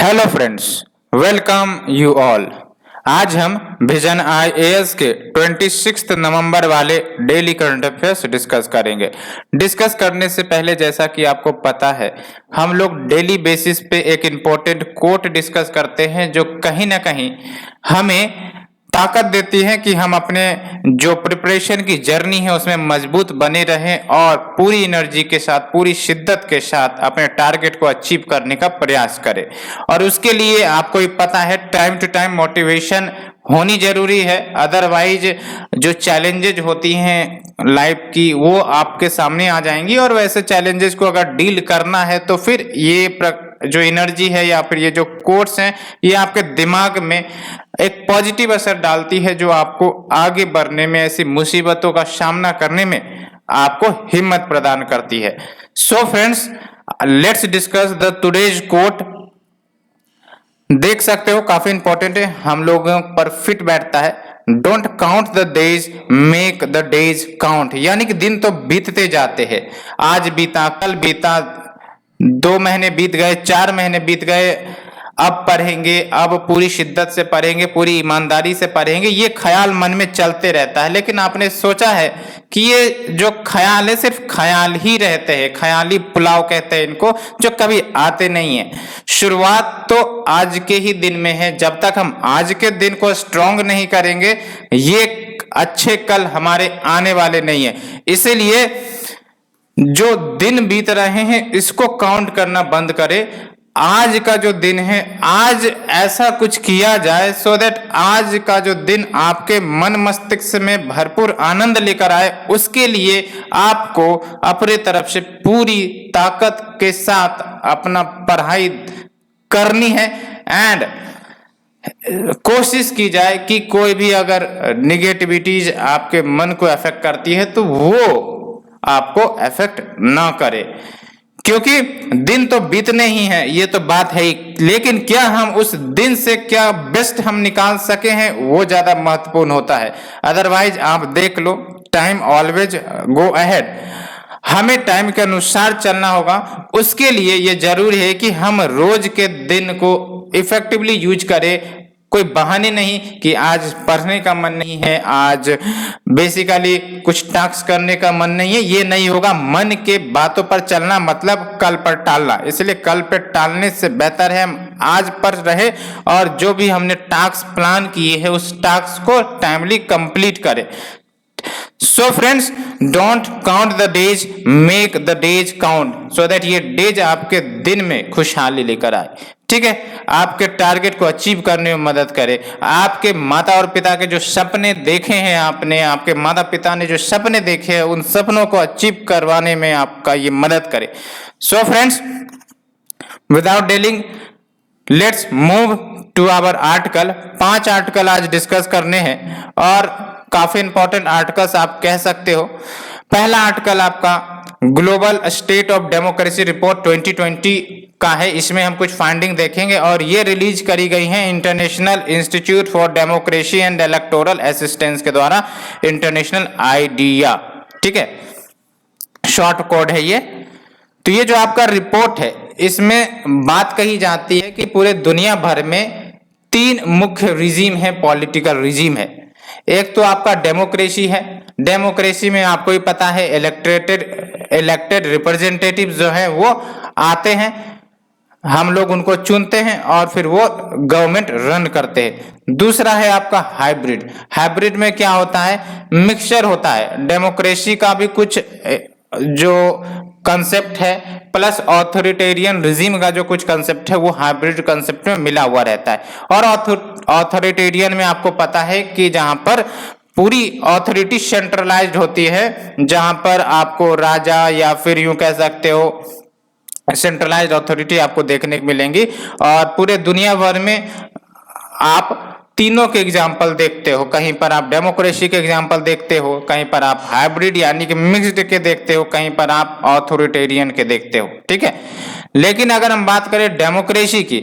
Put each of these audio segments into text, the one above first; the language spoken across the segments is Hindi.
Hello friends, welcome you all. आज हम विजन आईएएस के 26 नवंबर वाले डेली करंट अफेयर्स डिस्कस करेंगे। डिस्कस करने से पहले जैसा कि आपको पता है, हम लोग डेली बेसिस पे एक इम्पोर्टेंट कोट डिस्कस करते हैं जो कहीं ना कहीं हमें ताकत देती है कि हम अपने जो प्रिपरेशन की जर्नी है उसमें मजबूत बने रहें और पूरी एनर्जी के साथ, पूरी शिद्दत के साथ अपने टारगेट को अचीव करने का प्रयास करें। और उसके लिए आपको भी पता है, टाइम टू टाइम मोटिवेशन होनी जरूरी है। अदरवाइज जो चैलेंजेज होती हैं लाइफ की वो आपके सामने आ जाएंगी और वैसे चैलेंजेस को अगर डील करना है तो फिर ये जो एनर्जी है या फिर ये जो कोर्स हैं ये आपके दिमाग में एक पॉजिटिव असर डालती है जो आपको आगे बढ़ने में, ऐसी मुसीबतों का सामना करने में आपको हिम्मत प्रदान करती है। सो friends, let's discuss the today's quote. देख सकते हो काफी इंपॉर्टेंट है, हम लोगों पर फिट बैठता है। Don't count the days, make the days count. यानी कि दिन तो बीतते जाते हैं, आज बीता, कल बीता, 2 महीने बीत गए, 4 महीने बीत गए, अब पढ़ेंगे, अब पूरी शिद्दत से पढ़ेंगे, पूरी ईमानदारी से पढ़ेंगे, ये ख्याल मन में चलते रहता है। लेकिन आपने सोचा है कि ये जो ख्याल है सिर्फ ख्याल ही रहते हैं, ख्याली पुलाव कहते हैं इनको, जो कभी आते नहीं है। शुरुआत तो आज के ही दिन में है। जब तक हम आज के दिन को स्ट्रांग नहीं करेंगे, ये अच्छे कल हमारे आने वाले नहीं है। इसीलिए जो दिन बीत रहे हैं इसको काउंट करना बंद करें। आज का जो दिन है, आज ऐसा कुछ किया जाए सो दैट आज का जो दिन आपके मन मस्तिष्क में भरपूर आनंद लेकर आए। उसके लिए आपको अपने तरफ से पूरी ताकत के साथ अपना पढ़ाई करनी है एंड कोशिश की जाए कि कोई भी अगर निगेटिविटीज आपके मन को अफेक्ट करती है तो वो आपको अफेक्ट ना करे, क्योंकि दिन तो बीतने ही हैं, ये तो बात है ही। लेकिन क्या हम उस दिन से क्या बेस्ट हम निकाल सके हैं वो ज्यादा महत्वपूर्ण होता है। अदरवाइज आप देख लो, टाइम ऑलवेज गो अहेड। हमें टाइम के अनुसार चलना होगा। उसके लिए ये जरूरी है कि हम रोज के दिन को इफेक्टिवली यूज करें। कोई बहाने नहीं कि आज पढ़ने का मन नहीं है, आज बेसिकली कुछ टास्क करने का मन नहीं है, ये नहीं होगा। मन के बातों पर चलना मतलब कल पर टालना। इसलिए कल पर टालने से बेहतर है हम आज पर रहे और जो भी हमने टास्क प्लान किए हैं उस टास्क को टाइमली कंप्लीट करें। So friends, don't count the days, make the days count, so that ये डेज आपके दिन में खुशहाली लेकर आए। ठीक है, आपके टारगेट को अचीव करने में मदद करे। आपके माता और पिता के जो सपने देखे हैं आपने, आपके माता पिता ने जो सपने देखे हैं उन सपनों को अचीव करवाने में आपका ये मदद करे। So friends, without delaying let's move to our article. 5 article आज डिस्कस करने हैं और काफी इंपॉर्टेंट आर्टिकल्स आप कह सकते हो। पहला आर्टिकल आपका global state of democracy report 2020 का है। इसमें हम कुछ फाइंडिंग देखेंगे और ये रिलीज करी गई है international institute for democracy and electoral assistance के द्वारा, इंटरनेशनल आईडिया। ठीक है, शॉर्ट कोड है ये। तो ये जो आपका रिपोर्ट है इसमें बात कही जाती है कि पूरे दुनिया भर में 3 मुख्य रिजीम है, पॉलिटिकल रिजीम है। एक तो आपका डेमोक्रेसी है। डेमोक्रेसी में आपको ही पता है इलेक्टेड रिप्रेजेंटेटिव जो है वो आते हैं, हम लोग उनको चुनते हैं और फिर वो गवर्नमेंट रन करते हैं। दूसरा है आपका हाइब्रिड। हाइब्रिड में क्या होता है, मिक्सचर होता है। डेमोक्रेसी का भी कुछ जो कंसेप्ट है प्लस ऑथोरिटेरियन रिजीम का जो कुछ कंसेप्ट है वो हाइब्रिड कंसेप्ट में मिला हुआ रहता है। और ऑथोरिटेरियन में आपको पता है कि जहां पर पूरी अथॉरिटी सेंट्रलाइज्ड होती है, जहां पर आपको राजा या फिर यूं कह सकते हो सेंट्रलाइज्ड अथॉरिटी आपको देखने को मिलेंगी। और पूरे दुनिया भर में आप तीनों के एग्जाम्पल देखते हो। कहीं पर आप डेमोक्रेसी के एग्जाम्पल देखते हो, कहीं पर आप हाइब्रिड यानी कि मिक्स्ड के देखते हो, कहीं पर आप ऑथोरिटेरियन के देखते हो। ठीक है, लेकिन अगर हम बात करें डेमोक्रेसी की,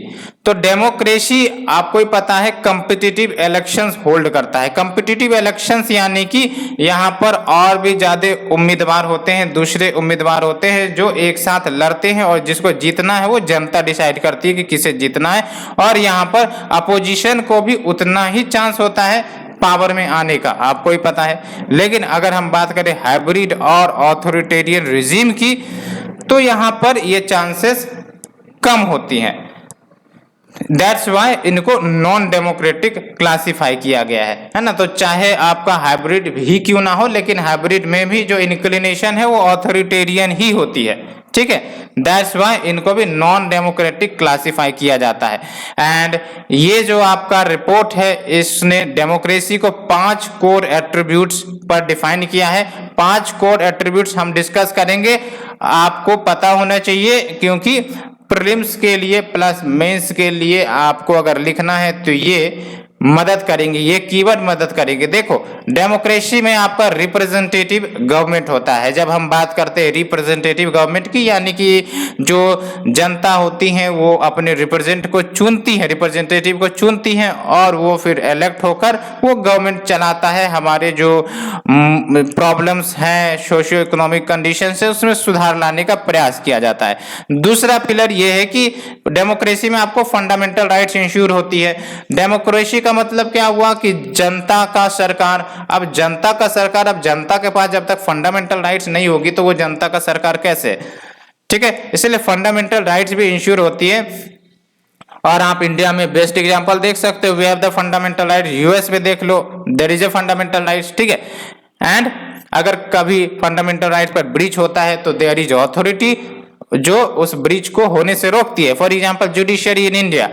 तो डेमोक्रेसी आपको ही पता है कम्पिटिटिव इलेक्शंस होल्ड करता है। कम्पिटिटिव इलेक्शंस यानी कि यहाँ पर और भी ज्यादा उम्मीदवार होते हैं, दूसरे उम्मीदवार होते हैं जो एक साथ लड़ते हैं, और जिसको जीतना है वो जनता डिसाइड करती है कि किसे जीतना है, और यहाँ पर अपोजिशन को भी उतना ही चांस होता है पावर में आने का, आपको ही पता है। लेकिन अगर हम बात करें हाइब्रिड और ऑथोरिटेरियन रिजीम की, तो यहाँ पर ये चांसेस कम होती हैं। दैट्स वाई इनको नॉन डेमोक्रेटिक क्लासिफाई किया गया है ना। तो चाहे आपका हाइब्रिड ही क्यों ना हो, लेकिन हाइब्रिड में भी जो इंक्लिनेशन है वो ऑथोरिटेरियन ही होती है, ठीक है। दैट्स वाई इनको भी नॉन डेमोक्रेटिक क्लासिफाई किया जाता है। एंड ये जो आपका रिपोर्ट है, इसने डेमोक्रेसी को 5 कोर एट्रीब्यूट्स पर डिफाइन किया है। 5 कोर एट्रीब्यूट्स हम डिस्कस करेंगे, आपको पता होना चाहिए, क्योंकि प्रीलिम्स के लिए प्लस मेंस के लिए आपको अगर लिखना है तो ये मदद करेंगे, ये कीवर्ड मदद करेंगे। देखो, डेमोक्रेसी में आपका रिप्रेजेंटेटिव गवर्नमेंट होता है। जब हम बात करते हैं रिप्रेजेंटेटिव गवर्नमेंट की, यानी कि जो जनता होती है वो अपने रिप्रेजेंट को चुनती है, रिप्रेजेंटेटिव को चुनती है, और वो फिर इलेक्ट होकर वो गवर्नमेंट चलाता है। हमारे जो प्रॉब्लम्स हैं, सोशियो इकोनॉमिक कंडीशन है, उसमें सुधार लाने का प्रयास किया जाता है। दूसरा पिलर ये है कि डेमोक्रेसी में आपको फंडामेंटल राइट्स इंश्योर होती है। डेमोक्रेसी का मतलब क्या हुआ कि जनता का सरकार। अब जनता का सरकार, अब जनता के पास जब तक फंडामेंटल राइट्स नहीं होगी तो वो जनता का सरकार कैसे, ठीक है। इसलिए फंडामेंटल राइट्स भी इंश्योर होती है। और आप इंडिया में बेस्ट एग्जांपल देख सकते हो, we have the fundamental rights. US में देख लो, there is a fundamental rights, ठीक है। एंड अगर कभी फंडामेंटल राइट पर ब्रीच होता है तो देयर इज अथॉरिटी जो उस ब्रीच को होने से रोकती है, for example judiciary in India.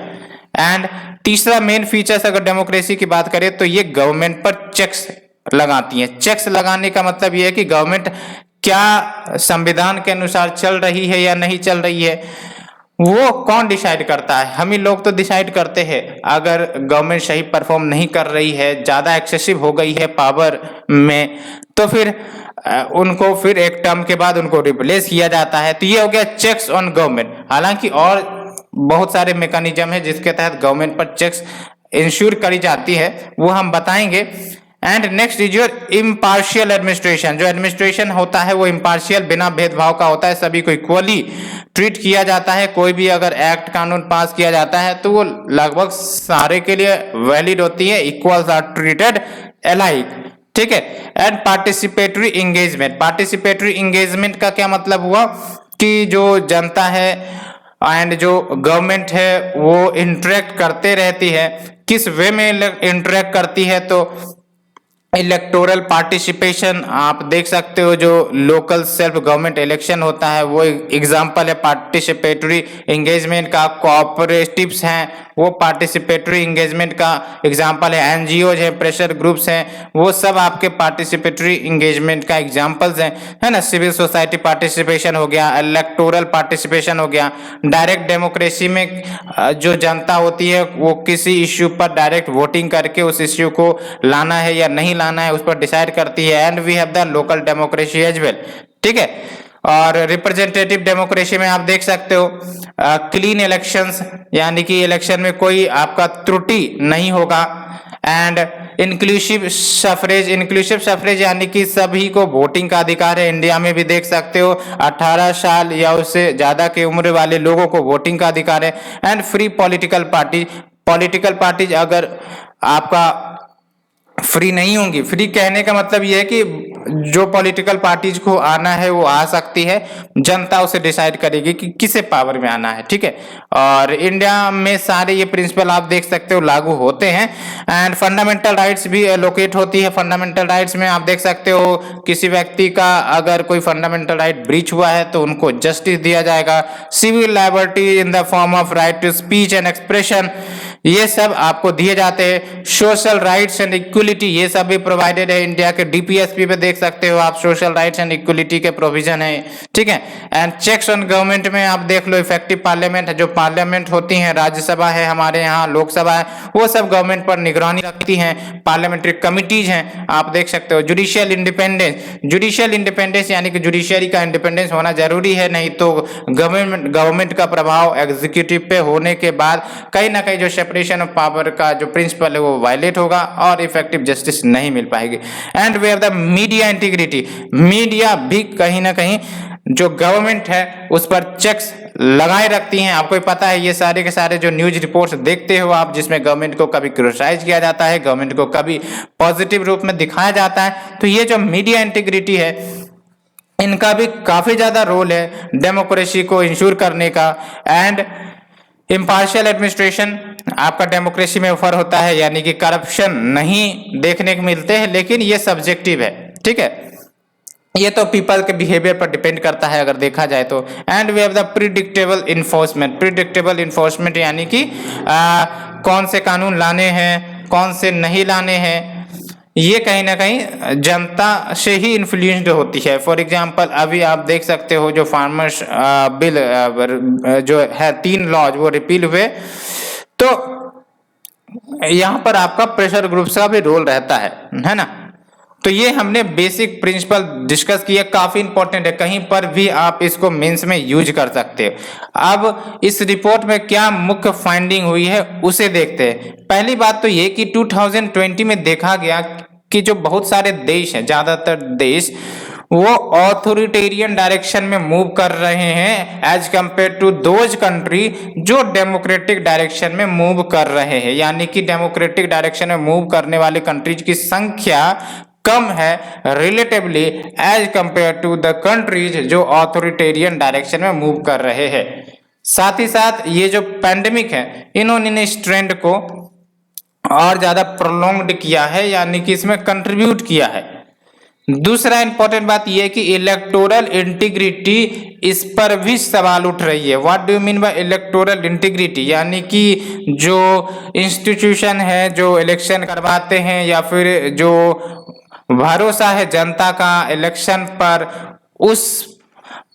And तीसरा मेन फीचर्स अगर डेमोक्रेसी की बात करें तो ये गवर्नमेंट पर चेक्स लगाती है। चेक्स लगाने का मतलब ये है कि गवर्नमेंट क्या संविधान के अनुसार चल रही है या नहीं चल रही है, वो कौन डिसाइड करता है? हम ही लोग तो डिसाइड करते हैं। अगर गवर्नमेंट सही परफॉर्म नहीं कर रही है, ज्यादा एक्सेसिव हो गई है पावर में, तो फिर उनको फिर एक टर्म के बाद उनको रिप्लेस किया जाता है। तो ये हो गया चेक्स ऑन गवर्नमेंट। हालांकि और बहुत सारे मैकेनिज्म है जिसके तहत गवर्नमेंट पर चेक्स इंश्योर करी जाती है, वो हम बताएंगे। And next is your impartial administration. जो एडमिनिस्ट्रेशन होता है वो इम्पार्शियल, बिना भेदभाव का होता है, सभी को इक्वली ट्रीट किया जाता है। कोई भी अगर एक्ट कानून पास किया जाता है तो वो लगभग सारे के लिए वैलिड होती है, इक्वल्स आर ट्रीटेड अलाइक, ठीक है। And participatory engagement. Participatory engagement का क्या मतलब हुआ कि जो जनता है एंड जो गवर्नमेंट है वो इंटरेक्ट करते रहती है। किस वे में इंटरेक्ट करती है? तो इलेक्टोरल पार्टिसिपेशन आप देख सकते हो, जो लोकल सेल्फ गवर्नमेंट इलेक्शन होता है वो एग्जांपल है पार्टिसिपेटरी एंगेजमेंट का। कोऑपरेटिव्स हैं वो पार्टिसिपेटरी एंगेजमेंट का एग्जांपल है। एनजीओज है, प्रेशर ग्रुप्स हैं, वो सब आपके पार्टिसिपेटरी एंगेजमेंट का एग्जांपल्स हैं, है ना। सिविल सोसाइटी पार्टिसिपेशन हो गया, इलेक्टोरल पार्टिसिपेशन हो गया। डायरेक्ट डेमोक्रेसी में जो जनता होती है वो किसी इश्यू पर डायरेक्ट वोटिंग करके उस इश्यू को लाना है या नहीं लाना है उस पर डिसाइड करती है। And we have the local democracy as well, ठीक है। और रिप्रेजेंटेटिव डेमोक्रेसी में आप देख सकते हो क्लीन इलेक्शंस, यानी कि इलेक्शन में कोई आपका त्रुटि नहीं होगा। And inclusive suffrage. Inclusive suffrage यानी कि सभी को वोटिंग का अधिकार है। इंडिया में भी देख सकते हो 18 साल या उससे ज्यादा की उम्र वाले लोगों को वोटिंग का अधिकार है। And free political party. Political parties अगर आपका फ्री नहीं होंगी, फ्री कहने का मतलब यह है कि जो पॉलिटिकल पार्टीज को आना है वो आ सकती है, जनता उसे डिसाइड करेगी कि किसे पावर में आना है, ठीक है। और इंडिया में सारे ये प्रिंसिपल आप देख सकते हो लागू होते हैं। एंड फंडामेंटल राइट्स भी एलोकेट होती है। फंडामेंटल राइट्स में आप देख सकते हो किसी व्यक्ति का अगर कोई फंडामेंटल राइट ब्रीच हुआ है तो उनको जस्टिस दिया जाएगा। Civil liability in the form of right to speech and expression, ये सब आपको दिए जाते हैं। सोशल राइट्स एंड इक्वलिटी ये सब भी प्रोवाइडेड है। इंडिया के डीपीएसपी पे देख सकते हो आप, सोशल राइट्स एंड इक्वलिटी के प्रोविजन है, ठीक है। एंड चेक्स ऑन गवर्नमेंट में आप देख लो, इफेक्टिव पार्लियामेंट है, जो पार्लियामेंट होती है, राज्यसभा है हमारे यहाँ, लोकसभा है, वो सब गवर्नमेंट पर निगरानी रखती हैं। पार्लियामेंट्री कमिटीज हैं, आप देख सकते हो। जुडिशियल इंडिपेंडेंस यानी कि जुडिशियरी का इंडिपेंडेंस होना जरूरी है, नहीं तो गवर्नमेंट का प्रभाव एग्जीक्यूटिव पे होने के बाद कहीं ना कहीं जो सेपरेशन ऑफ पावर का जो प्रिंसिपल है वो वायलेट होगा और इफेक्टिव जस्टिस नहीं मिल पाएगी। And we have the media integrity, media भी कहीं ना कहीं जो गवर्नमेंट है उस पर चेक्स लगाए रखती हैं। आपको पता है ये सारे के सारे जो न्यूज रिपोर्ट्स देखते हो आप, जिसमें गवर्नमेंट को कभी क्रिटिसाइज किया जाता है, गवर्नमेंट को कभी पॉजिटिव रूप में दिखाया जाता है, तो ये जो मीडिया इंटीग्रिटी है इनका भी काफी ज्यादा रोल है डेमोक्रेसी को इंश्योर करने का। एंड इम्पार्शियल एडमिनिस्ट्रेशन आपका डेमोक्रेसी में ऑफर होता है, यानी कि करप्शन नहीं देखने को मिलते हैं, लेकिन ये सब्जेक्टिव है, ठीक है। ये तो पीपल के बिहेवियर पर डिपेंड करता है अगर देखा जाए तो। And we have the predictable enforcement यानी कि कौन से कानून लाने हैं, कौन से नहीं लाने हैं, ये कहीं ना कहीं जनता से ही इन्फ्लुएंस्ड होती है। फॉर एग्जांपल अभी आप देख सकते हो जो फार्मर्स बिल जो है 3 लॉज वो रिपील हुए, तो यहाँ पर आपका प्रेशर ग्रुप्स का भी रोल रहता है ना। तो ये हमने बेसिक प्रिंसिपल डिस्कस किया, काफी इंपॉर्टेंट है, कहीं पर भी आप इसको मेंस में यूज कर सकते हो। अब इस रिपोर्ट में क्या मुख्य फाइंडिंग हुई है उसे देखते हैं। पहली बात तो ये कि 2020 में देखा गया कि जो बहुत सारे देश हैं, ज्यादातर देश वो ऑथोरिटेरियन डायरेक्शन में मूव कर रहे हैं as compare to those country जो डेमोक्रेटिक डायरेक्शन में मूव कर रहे हैं। यानी कि डेमोक्रेटिक डायरेक्शन में मूव करने वाले कंट्रीज की संख्या कम है relatively as compare to the countries जो ऑथोरिटेरियन डायरेक्शन में मूव कर रहे हैं। साथ ही साथ ये जो पैंडेमिक है इन्होंने इस ट्रेंड को और ज्यादा प्रोलॉन्ग्ड किया है, यानी कि इसमें कंट्रीब्यूट किया है। दूसरा इंपॉर्टेंट बात यह है कि इलेक्टोरल इंटीग्रिटी, इस पर भी सवाल उठ रही है। What do you mean by electoral integrity, यानी कि जो इंस्टीट्यूशन है जो इलेक्शन करवाते हैं या फिर जो भरोसा है जनता का इलेक्शन पर, उस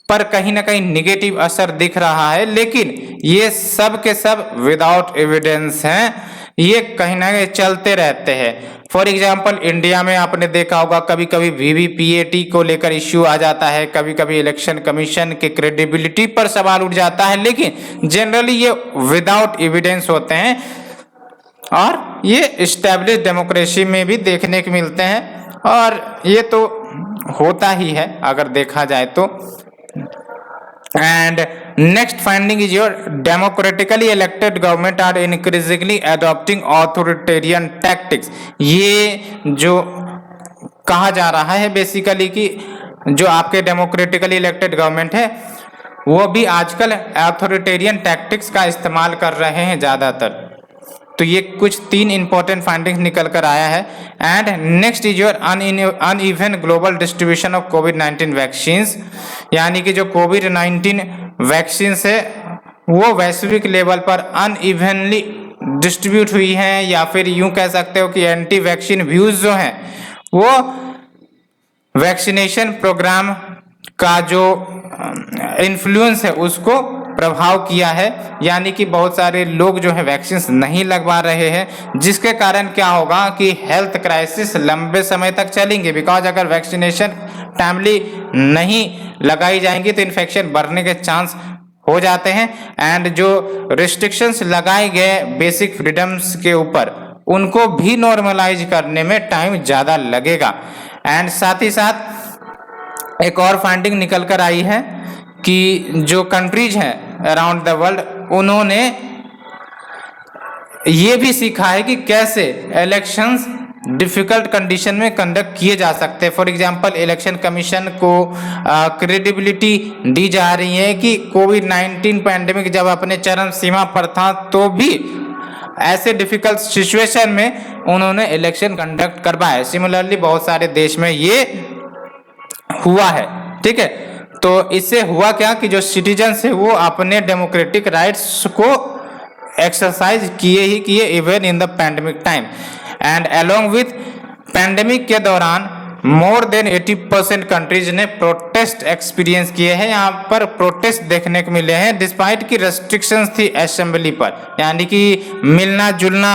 पर कहीं ना कहीं निगेटिव असर दिख रहा है। लेकिन ये सब के सब विदाउट एविडेंस हैं, ये कहीं ना कहीं चलते रहते हैं। फॉर एग्जाम्पल इंडिया में आपने देखा होगा कभी कभी वीवीपीएटी को लेकर इश्यू आ जाता है, कभी कभी इलेक्शन कमीशन के क्रेडिबिलिटी पर सवाल उठ जाता है, लेकिन जनरली ये विदाउट एविडेंस होते हैं और ये एस्टेब्लिश डेमोक्रेसी में भी देखने को मिलते हैं, और ये तो होता ही है अगर देखा जाए तो। And next finding is your democratically elected government are increasingly adopting authoritarian tactics. ये जो कहा जा रहा है बेसिकली कि जो आपके डेमोक्रेटिकली इलेक्टेड गवर्नमेंट है वो भी आजकल ऑथोरिटेरियन टैक्टिक्स का इस्तेमाल कर रहे हैं ज्यादातर। तो ये कुछ 3 इंपॉर्टेंट फाइंडिंग्स निकल कर आया है। And next is your uneven global distribution of covid vaccines, यानी कि जो कोविड-19 वैक्सीन है वो वैश्विक लेवल पर अनइवनली डिस्ट्रीब्यूट हुई हैं, या फिर यूं कह सकते हो कि एंटी वैक्सीन व्यूज जो हैं वो वैक्सीनेशन प्रोग्राम का जो इन्फ्लुएंस है उसको प्रभाव किया है। यानी कि बहुत सारे लोग जो है वैक्सीन नहीं लगवा रहे हैं, जिसके कारण क्या होगा कि हेल्थ क्राइसिस लंबे समय तक चलेंगे। बिकॉज अगर वैक्सीनेशन टाइमली नहीं लगाई जाएंगी तो इन्फेक्शन बढ़ने के चांस हो जाते हैं। एंड जो रिस्ट्रिक्शंस लगाए गए बेसिक फ्रीडम्स के ऊपर उनको भी नॉर्मलाइज करने में टाइम ज़्यादा लगेगा। एंड साथ ही साथ एक और फाइंडिंग निकल कर आई है कि जो कंट्रीज हैं अराउंड द वर्ल्ड उन्होंने ये भी सीखा है कि कैसे इलेक्शंस डिफिकल्ट कंडीशन में कंडक्ट किए जा सकते हैं। फॉर एग्जांपल इलेक्शन कमीशन को क्रेडिबिलिटी दी जा रही है कि कोविड-19 पैंडेमिक जब अपने चरम सीमा पर था तो भी ऐसे डिफिकल्ट सिचुएशन में उन्होंने इलेक्शन कंडक्ट करवाए। सिमिलरली बहुत सारे देश में ये हुआ है, ठीक है। तो इससे हुआ क्या कि जो सिटीजन्स है वो अपने डेमोक्रेटिक राइट्स को एक्सरसाइज किए ही किए even in the pandemic time. And along with pandemic के दौरान मोर देन 80% कंट्रीज ने प्रोटेस्ट एक्सपीरियंस किए हैं। यहाँ पर प्रोटेस्ट देखने को मिले हैं डिस्पाइट की रेस्ट्रिक्शंस थी असेंबली पर, यानी कि मिलना जुलना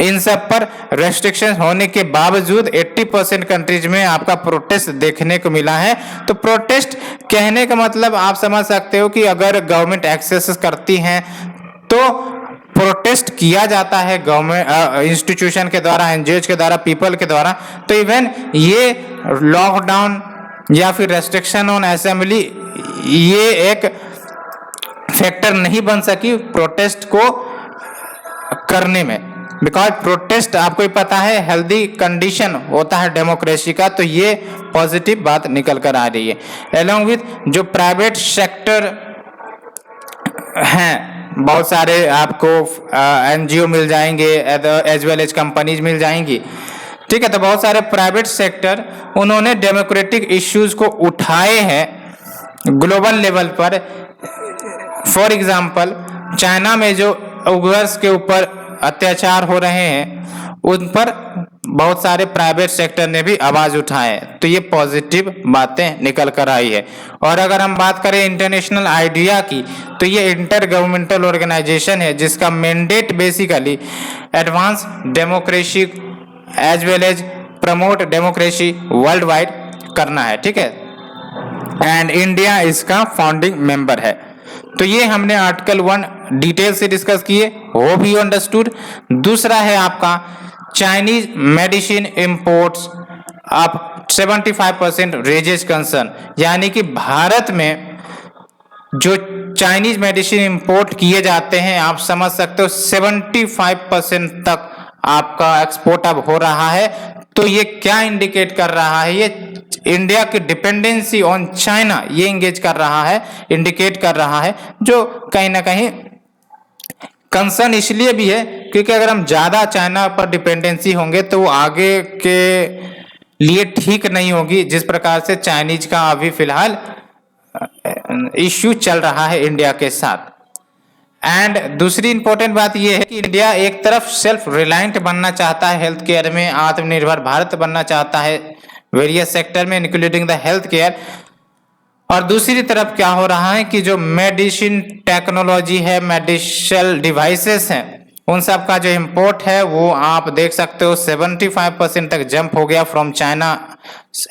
इन सब पर रेस्ट्रिक्शंस होने के बावजूद 80% कंट्रीज में आपका प्रोटेस्ट देखने को मिला है। तो प्रोटेस्ट कहने का मतलब आप समझ सकते हो कि अगर गवर्नमेंट एक्सेस करती हैं तो प्रोटेस्ट किया जाता है गवर्नमेंट इंस्टीट्यूशन के द्वारा, एनजीओ के द्वारा, पीपल के द्वारा। तो इवन ये लॉकडाउन या फिर रेस्ट्रिक्शन ऑन असेंबली ये एक फैक्टर नहीं बन सकी प्रोटेस्ट को करने में, बिकॉज प्रोटेस्ट आपको ही पता है हेल्दी कंडीशन होता है डेमोक्रेसी का। तो ये पॉजिटिव बात निकल कर आ रही है। अलोंग विथ जो प्राइवेट सेक्टर हैं, बहुत सारे आपको एनजीओ मिल जाएंगे एज वेल एज कंपनीज मिल जाएंगी, ठीक है। तो बहुत सारे प्राइवेट सेक्टर उन्होंने डेमोक्रेटिक इश्यूज को उठाए हैं ग्लोबल लेवल पर। फॉर एग्जांपल चाइना में जो उइगर्स के ऊपर अत्याचार हो रहे हैं उन पर बहुत सारे प्राइवेट सेक्टर ने भी आवाज उठाए, तो ये पॉजिटिव बातें निकल कर आई है। और अगर हम बात करें इंटरनेशनल आइडिया की, तो ये इंटर गवर्नमेंटल ऑर्गेनाइजेशन है जिसका mandate basically advance democracy as well as promote democracy world wide करना है, ठीक है। एंड इंडिया इसका फाउंडिंग मेंबर है। तो ये हमने आर्टिकल 1 डिटेल से डिस्कस किए, हो भी अंडरस्टूड। दूसरा है आपका Chinese medicine imports up 75% raises concern, यानी कि भारत में जो चाइनीज मेडिसिन इंपोर्ट किए जाते हैं आप समझ सकते हो 75% तक आपका एक्सपोर्ट अब हो रहा है। तो ये क्या इंडिकेट कर रहा है? ये इंडिया की डिपेंडेंसी ऑन चाइना ये इंगेज कर रहा है, इंडिकेट कर रहा है, जो कहीं ना कहीं कंसर्न इसलिए भी है क्योंकि अगर हम ज्यादा चाइना पर डिपेंडेंसी होंगे तो वो आगे के लिए ठीक नहीं होगी, जिस प्रकार से चाइनीज का अभी फिलहाल इश्यू चल रहा है इंडिया के साथ। एंड दूसरी इंपॉर्टेंट बात यह है कि इंडिया एक तरफ सेल्फ रिलायंट बनना चाहता है, हेल्थ केयर में आत्मनिर्भर भारत बनना चाहता है वेरियस सेक्टर में इंक्लूडिंग द हेल्थ केयर, और दूसरी तरफ क्या हो रहा है कि जो मेडिसिन टेक्नोलॉजी है, मेडिकल डिवाइसेस हैं, उन सब का जो इंपोर्ट है वो आप देख सकते हो 75% तक जंप हो गया फ्रॉम चाइना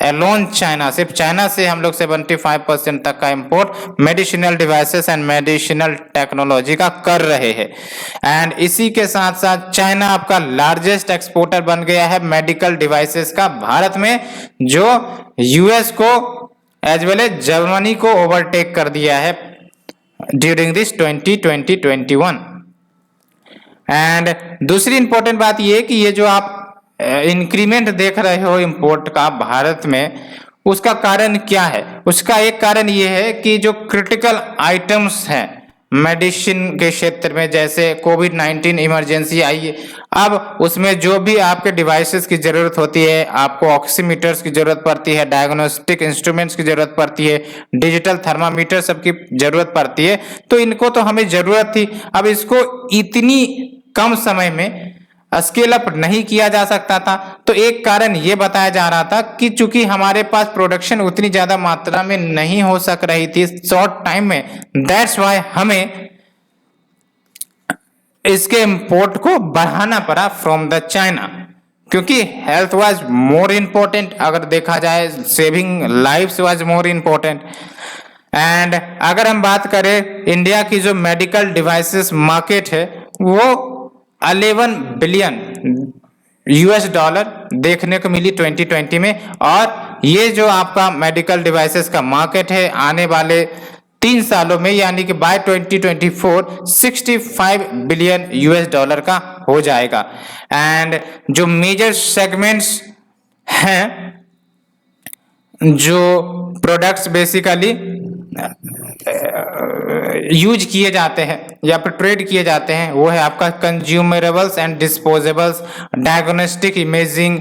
एलोन। चाइना, सिर्फ चाइना से हम लोग 75% तक का import medicinal devices and medicinal technology का कर रहे हैं। एंड इसी के साथ साथ चाइना आपका लार्जेस्ट एक्सपोर्टर बन गया है मेडिकल डिवाइसेस का भारत में, जो यूएस को एज वेल एज जर्मनी को ओवरटेक कर दिया है ड्यूरिंग दिस 2020-21। एंड दूसरी इंपॉर्टेंट बात ये कि ये जो आप इंक्रीमेंट देख रहे हो इंपोर्ट का भारत में, उसका कारण क्या है? उसका एक कारण ये है कि जो क्रिटिकल आइटम्स हैं मेडिसिन के क्षेत्र में, जैसे कोविड-19 इमरजेंसी आई है, अब उसमें जो भी आपके डिवाइसेस की जरूरत होती है, आपको ऑक्सीमीटर्स की जरूरत पड़ती है, डायग्नोस्टिक इंस्ट्रूमेंट्स की जरूरत पड़ती है, डिजिटल थर्मामीटर सबकी जरूरत पड़ती है, तो इनको तो हमें जरूरत थी। अब इसको इतनी कम समय में स्केल अप नहीं किया जा सकता था, तो एक कारण ये बताया जा रहा था कि चूंकि हमारे पास प्रोडक्शन उतनी ज्यादा मात्रा में नहीं हो सक रही थी शॉर्ट टाइम में, दैट्स वाई हमें इसके इंपोर्ट को बढ़ाना पड़ा फ्रॉम द चाइना, क्योंकि हेल्थ वाज मोर इम्पोर्टेंट। अगर देखा जाए saving lives was more important. And अगर हम बात करें इंडिया की जो मेडिकल डिवाइसेस मार्केट है वो 11 बिलियन यूएस डॉलर देखने को मिली 2020 में, और ये जो आपका मेडिकल डिवाइसेस का मार्केट है आने वाले 3 सालों में यानी कि बाय 2024 65 बिलियन यूएस डॉलर का हो जाएगा। एंड जो मेजर सेगमेंट्स हैं, जो प्रोडक्ट्स बेसिकली यूज किए जाते हैं या फिर ट्रेड किए जाते हैं, वो है आपका consumables and disposables, diagnostic imaging,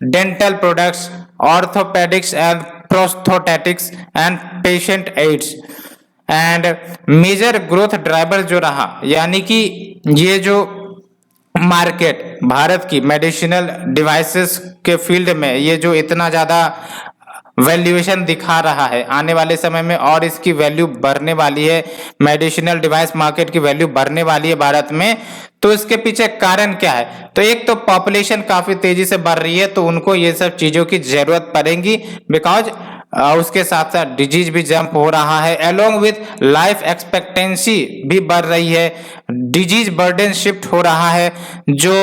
dental products, orthopaedics and prosthetics and patient aids. And major growth driver जो रहा, यानी कि ये जो मार्केट भारत की मेडिसिनल डिवाइसेस के फील्ड में ये जो इतना ज़्यादा वैल्यूएशन दिखा रहा है, आने वाले समय में और इसकी वैल्यू बढ़ने वाली है, मेडिसिनल डिवाइस मार्केट की वैल्यू बढ़ने वाली है भारत में। तो इसके पीछे कारण क्या है? तो एक तो पॉपुलेशन काफी तेजी से बढ़ रही है, तो उनको ये सब चीजों की जरूरत पड़ेगी, बिकॉज उसके साथ साथ डिजीज भी जंप हो रहा है, अलोंग विथ लाइफ एक्सपेक्टेंसी भी बढ़ रही है, डिजीज बर्डन शिफ्ट हो रहा है, जो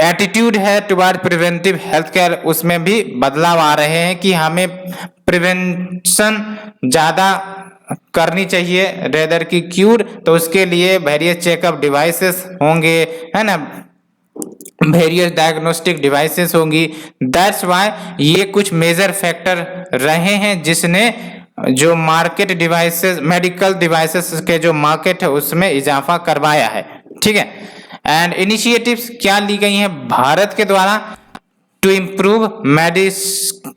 एटीट्यूड है टुवर्ड प्रिवेंटिव हेल्थ केयर उसमें भी बदलाव आ रहे हैं कि हमें प्रिवेंशन ज्यादा करनी चाहिए रेदर की क्यूर। तो उसके लिए वेरियस चेकअप डिवाइसेस होंगे, है ना, वेरियस डायग्नोस्टिक डिवाइसेस होंगी। दैट्स वाई ये कुछ मेजर फैक्टर रहे हैं जिसने जो मार्केट डिवाइसेस, मेडिकल डिवाइसेस के जो मार्केट है उसमें इजाफा करवाया है, ठीक है। एंड इनिशिएटिव्स क्या ली गई हैं भारत के द्वारा to improve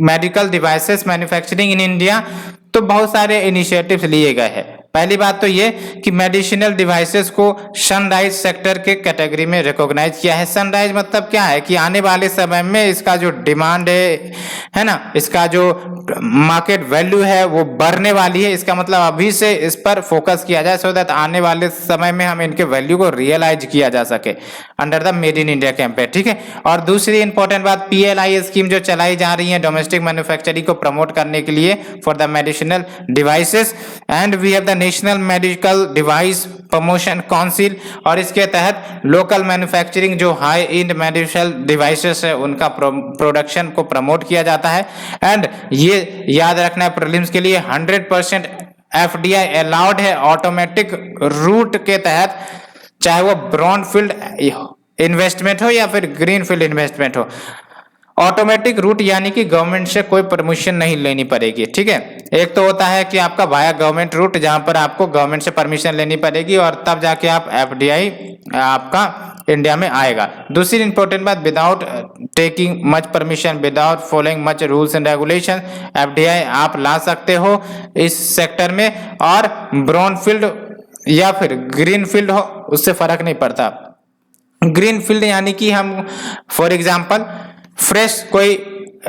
medical devices manufacturing in India? तो बहुत सारे इनिशिएटिव्स लिए गए हैं। पहली बात तो ये कि मेडिसिनल डिवाइसेस को सनराइज सेक्टर के कैटेगरी में रिकॉग्नाइज किया है। सनराइज मतलब क्या है कि आने वाले समय में इसका जो डिमांड है ना, इसका जो मार्केट वैल्यू है वो बढ़ने वाली है। इसका मतलब अभी से इस पर फोकस किया जाए सो दैट आने वाले समय में हम इनके वैल्यू को रियलाइज किया जा सके under the made in India campaign, ठीक है। और दूसरी इंपॉर्टेंट बात, PLI स्कीम जो चलाई जा रही है डोमेस्टिक मैन्युफैक्चरिंग को प्रमोट करने के लिए for the medicinal devices, and we have the national medical device promotion council, और इसके तहत लोकल मैन्युफैक्चरिंग जो हाई एंड मेडिकल डिवाइसेस है उनका प्रोडक्शन को प्रमोट किया जाता है। एंड ये याद रखना है प्रीलिम्स के लिए 100% FDI अलाउड है ऑटोमेटिक रूट के तहत, चाहे वो ब्राउनफील्ड इन्वेस्टमेंट हो या फिर ग्रीनफील्ड इन्वेस्टमेंट हो। ऑटोमेटिक रूट यानी कि गवर्नमेंट से कोई परमिशन नहीं लेनी पड़ेगी, ठीक है। एक तो होता है कि आपका वाया गवर्नमेंट रूट जहां पर आपको गवर्नमेंट से परमिशन लेनी पड़ेगी और तब जाके आप FDI आपका इंडिया में आएगा। दूसरी इंपॉर्टेंट बात, without taking much permission, without following much rules and regulation, FDI आप ला सकते हो इस सेक्टर में। और ब्राउनफील्ड या फिर ग्रीनफील्ड हो उससे फर्क नहीं पड़ता। ग्रीनफील्ड यानी कि हम फॉर एग्जांपल फ्रेश कोई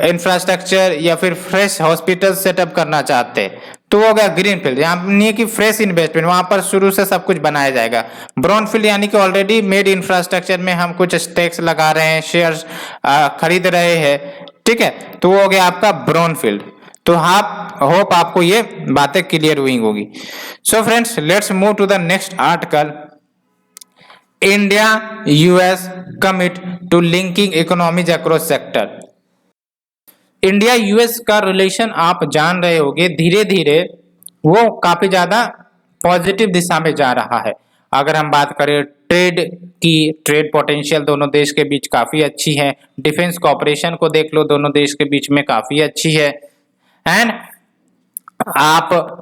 इंफ्रास्ट्रक्चर या फिर फ्रेश हॉस्पिटल सेटअप करना चाहते हैं तो वो हो गया ग्रीन फील्ड, यहाँ नहीं है कि फ्रेश इन्वेस्टमेंट, वहां पर शुरू से सब कुछ बनाया जाएगा। ब्राउन फील्ड यानी कि ऑलरेडी मेड इंफ्रास्ट्रक्चर में हम कुछ टैक्स लगा रहे हैं, शेयर्स खरीद रहे हैं, ठीक है, तो वो हो गया आपका ब्राउन फील्ड। तो आप होप आपको ये बातें क्लियर हुई होगी। So friends, let's move to the next article. India US commit to linking economies across sector. India US का रिलेशन आप जान रहे होंगे, धीरे धीरे वो काफी ज्यादा पॉजिटिव दिशा में जा रहा है। अगर हम बात करें ट्रेड की, ट्रेड पोटेंशियल दोनों देश के बीच काफी अच्छी है। डिफेंस कॉपरेशन को देख लो, दोनों देश के बीच में काफी अच्छी है। एंड आप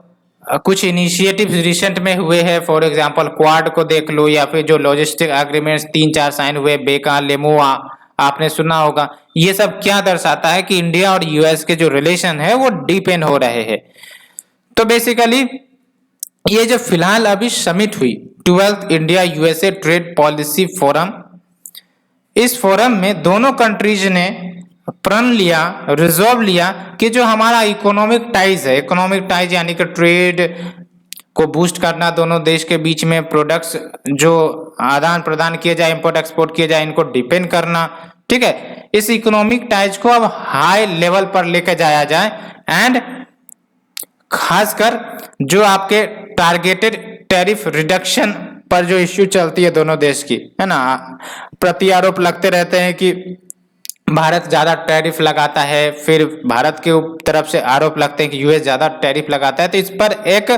कुछ इनिशिएटिव रिसेंट में हुए हैं, फॉर एग्जांपल क्वाड को देख लो, या फिर जो लॉजिस्टिक एग्रीमेंट्स 3-4 साइन हुए, बेका लेमोआ आपने सुना होगा। ये सब क्या दर्शाता है कि इंडिया और US के जो रिलेशन है वो डीपेन हो रहे हैं। तो बेसिकली ये जो फिलहाल अभी समिट हुई 12th India USA trade policy forum, इस फोरम में दोनों कंट्रीज ने प्रण लिया, रिजॉल्व लिया कि जो हमारा इकोनॉमिक टाइज है, इकोनॉमिक टाइज यानी कि ट्रेड को बूस्ट करना, दोनों देश के बीच में प्रोडक्ट्स जो आदान प्रदान किए जाए, इंपोर्ट एक्सपोर्ट किए जाए, इनको डिपेंड करना, ठीक है। इस इकोनॉमिक टाइज को अब हाई लेवल पर लेकर जाया जाए। एंड खासकर जो आपके टारगेटेड टैरिफ रिडक्शन पर जो इश्यू चलती है दोनों देश की, है ना, प्रति आरोप लगते रहते हैं कि भारत ज्यादा टैरिफ लगाता है, फिर भारत के तरफ से आरोप लगते हैं कि US ज्यादा टैरिफ लगाता है। तो इस पर एक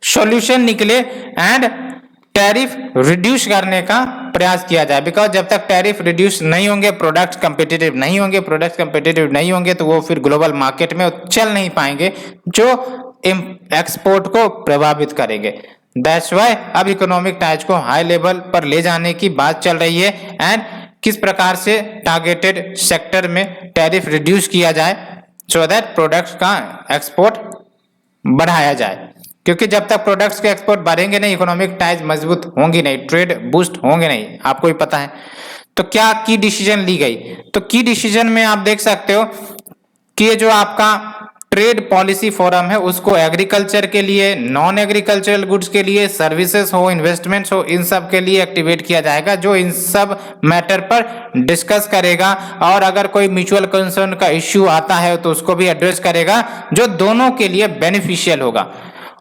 सॉल्यूशन निकले एंड टैरिफ रिड्यूस करने का प्रयास किया जाए, बिकॉज जब तक टैरिफ रिड्यूस नहीं होंगे, प्रोडक्ट्स कंपिटिटिव नहीं होंगे, प्रोडक्ट्स कंपिटिटिव नहीं होंगे तो वो फिर ग्लोबल मार्केट में चल नहीं पाएंगे, जो एक्सपोर्ट को प्रभावित करेंगे। दैट्स व्हाई अब इकोनॉमिक टाइज को हाई लेवल पर ले जाने की बात चल रही है। एंड किस प्रकार से टारगेटेड सेक्टर में टैरिफ रिड्यूस किया जाए सो दैट प्रोडक्ट्स का एक्सपोर्ट बढ़ाया जाए। क्योंकि जब तक प्रोडक्ट्स के एक्सपोर्ट बढ़ेंगे नहीं, इकोनॉमिक टाइज मजबूत होंगी नहीं, ट्रेड बूस्ट होंगे नहीं, आपको भी पता है। तो क्या की डिसीजन ली गई? तो की डिसीजन में आप देख सकते हो कि ये जो आपका ट्रेड पॉलिसी फोरम है उसको एग्रीकल्चर के लिए, नॉन एग्रीकल्चरल गुड्स के लिए, सर्विसेज हो, इन्वेस्टमेंट्स हो, इन सब के लिए एक्टिवेट किया जाएगा, जो इन सब मैटर पर डिस्कस करेगा और अगर कोई म्यूचुअल कंसर्न का इश्यू आता है तो उसको भी एड्रेस करेगा, जो दोनों के लिए बेनिफिशियल होगा।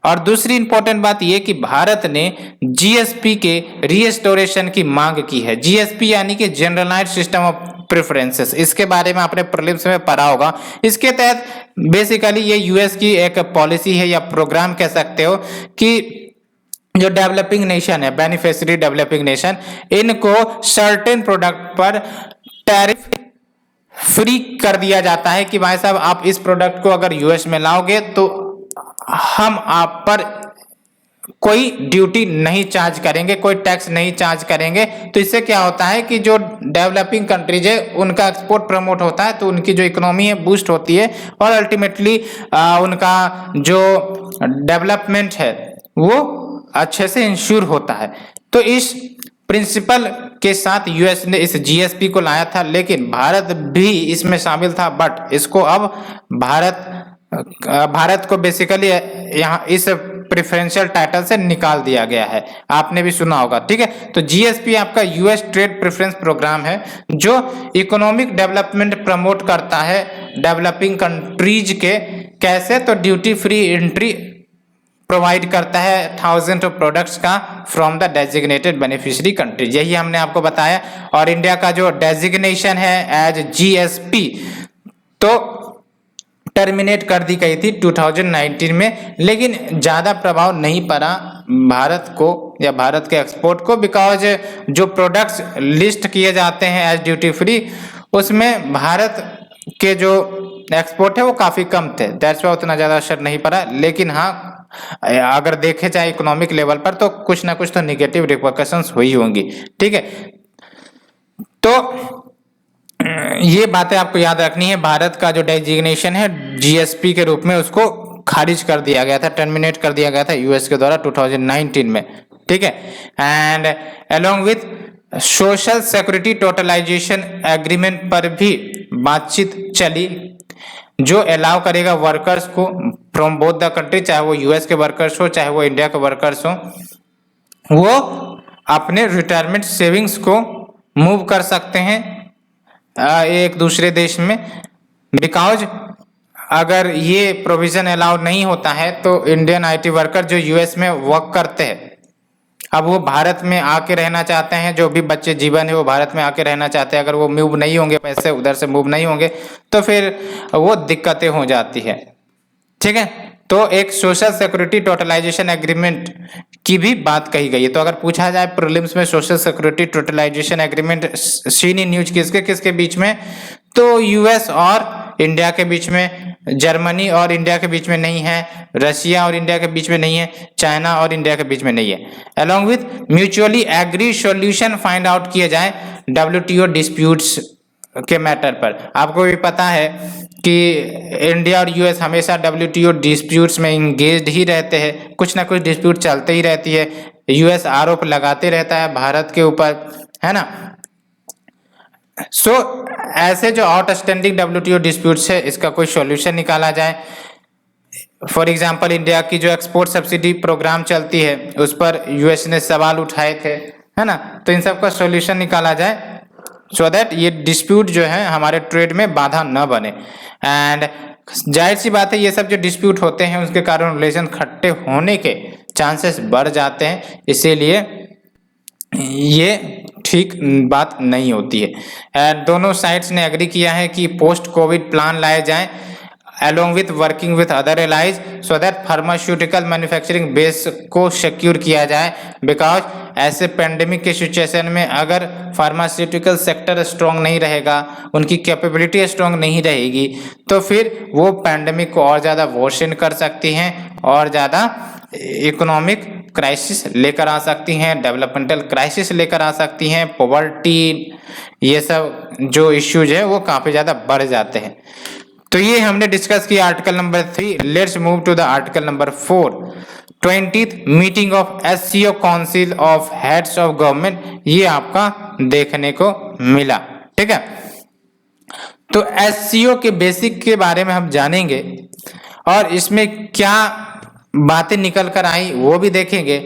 और दूसरी इंपॉर्टेंट बात यह कि भारत ने जीएसपी के रीस्टोरेशन की मांग की है। जीएसपी यानी कि जनरलाइज्ड सिस्टम ऑफ प्रेफरेंसेस, इसके बारे में आपने प्रीलिम्स में पढ़ा होगा। इसके तहत बेसिकली ये यूएस की एक पॉलिसी है या प्रोग्राम कह सकते हो कि जो डेवलपिंग नेशन है, बेनिफिशियरी डेवलपिंग नेशन, इनको सर्टेन प्रोडक्ट पर टैरिफ फ्री कर दिया जाता है कि भाई साहब आप इस प्रोडक्ट को अगर यूएस में लाओगे तो हम आप पर कोई ड्यूटी नहीं चार्ज करेंगे, कोई टैक्स नहीं चार्ज करेंगे। तो इससे क्या होता है कि जो डेवलपिंग कंट्रीज है उनका एक्सपोर्ट प्रमोट होता है, तो उनकी जो इकोनॉमी है बूस्ट होती है और अल्टीमेटली उनका जो डेवलपमेंट है वो अच्छे से इंश्योर होता है। तो इस प्रिंसिपल के साथ यूएस ने इस जीएसपी को लाया था, लेकिन भारत भी इसमें शामिल था, बट इसको अब भारत को बेसिकली यहाँ इस प्रेफरेंशियल टाइटल से निकाल दिया गया है, आपने भी सुना होगा। ठीक है, तो जीएसपी आपका यूएस ट्रेड प्रेफरेंस प्रोग्राम है जो इकोनॉमिक डेवलपमेंट प्रमोट करता है डेवलपिंग कंट्रीज के। कैसे? तो ड्यूटी फ्री एंट्री प्रोवाइड करता है 1000 ऑफ प्रोडक्ट्स का from the designated beneficiary country, यही हमने आपको बताया। और इंडिया का जो डेजिग्नेशन है एज जीएसपी तो टर्मिनेट कर दी गई थी 2019 में, लेकिन ज़्यादा प्रभाव नहीं पड़ा भारत को या भारत के एक्सपोर्ट को, बिकॉज जो प्रोडक्ट्स लिस्ट किए जाते हैं एज ड्यूटी फ्री उसमें भारत के जो एक्सपोर्ट है वो काफ़ी कम थे, दैट्स वाई उतना ज़्यादा असर नहीं पड़ा। लेकिन हाँ, अगर देखे जाए इकोनॉमिक लेवल पर तो कुछ ना कुछ तो निगेटिव रिपरकशंस हुई होंगी। ठीक है, तो ये बातें आपको याद रखनी है। भारत का जो डेजिग्नेशन है जीएसपी के रूप में उसको खारिज कर दिया गया था, टर्मिनेट कर दिया गया था यूएस के द्वारा 2019 में। ठीक है, and along with social security totalisation agreement पर भी बातचीत चली, जो अलाउ करेगा वर्कर्स को फ्रॉम बोथ द कंट्री, चाहे वो यूएस के वर्कर्स हो चाहे वो इंडिया के वर्कर्स हो, वो अपने रिटायरमेंट सेविंग्स को मूव कर सकते हैं एक दूसरे देश में। बिकॉज अगर ये प्रोविजन अलाउड नहीं होता है तो इंडियन आईटी वर्कर जो यूएस में वर्क करते हैं, अब वो भारत में आके रहना चाहते हैं, जो भी बच्चे जीवन है वो भारत में आके रहना चाहते हैं, अगर वो मूव नहीं होंगे, पैसे उधर से मूव नहीं होंगे तो फिर वो दिक्कतें हो जाती है। ठीक है, तो एक सोशल सिक्योरिटी टोटलाइजेशन एग्रीमेंट की भी बात कही गई है। तो अगर पूछा जाए प्रीलिम्स में social security totalisation agreement seen in news किसके किसके बीच में, तो यूएस और इंडिया के बीच में, जर्मनी और इंडिया के बीच में नहीं है, रशिया और इंडिया के बीच में नहीं है, चाइना और इंडिया के बीच में नहीं है। Along with mutually agree solution find out किए जाए डब्ल्यूटीओ डिस्प्यूट्स के मैटर पर। आपको भी पता है कि इंडिया और यूएस हमेशा डब्ल्यूटीओ डिस्प्यूट्स में इंगेज्ड ही रहते हैं, कुछ ना कुछ डिस्प्यूट चलते ही रहती है, यूएस आरोप लगाते रहता है भारत के ऊपर, है ना। सो ऐसे जो आउटस्टैंडिंग डब्ल्यूटीओ डिस्प्यूट्स है इसका कोई सॉल्यूशन निकाला जाए। फॉर एग्जांपल इंडिया की जो एक्सपोर्ट सब्सिडी प्रोग्राम चलती है उस पर यूएस ने सवाल उठाए थे, है ना, तो इन सब का सॉल्यूशन निकाला जाए सो दैट ये डिस्प्यूट जो है हमारे ट्रेड में बाधा न बने। एंड जाहिर सी बात है ये सब जो डिस्प्यूट होते हैं उसके कारण रिलेशन खट्टे होने के चांसेस बढ़ जाते हैं, इसीलिए ये ठीक बात नहीं होती है। दोनों साइड्स ने एग्री किया है कि पोस्ट कोविड प्लान लाए जाएं along with working with other allies so that pharmaceutical manufacturing base को सिक्योर किया जाए। बिकॉज ऐसे पेंडेमिक के सिचुएशन में अगर फार्मास्यूटिकल सेक्टर स्ट्रॉन्ग नहीं रहेगा, उनकी कैपेबिलिटी स्ट्रॉन्ग नहीं रहेगी, तो फिर वो पेंडेमिक को और ज़्यादा वर्सन कर सकती हैं और ज़्यादा इकोनॉमिक क्राइसिस लेकर आ सकती हैं, डेवलपमेंटल क्राइसिस लेकर आ सकती हैं, पॉवर्टी, ये सब जो इश्यूज है वो काफ़ी ज़्यादा बढ़ जाते हैं। तो ये हमने डिस्कस किया article number 3। Let's move to the article number 4। 20th meeting of SCO council of heads of government, ये आपका देखने को मिला। ठीक है, तो एससीओ के बेसिक के बारे में हम जानेंगे और इसमें क्या बातें निकल कर आई वो भी देखेंगे।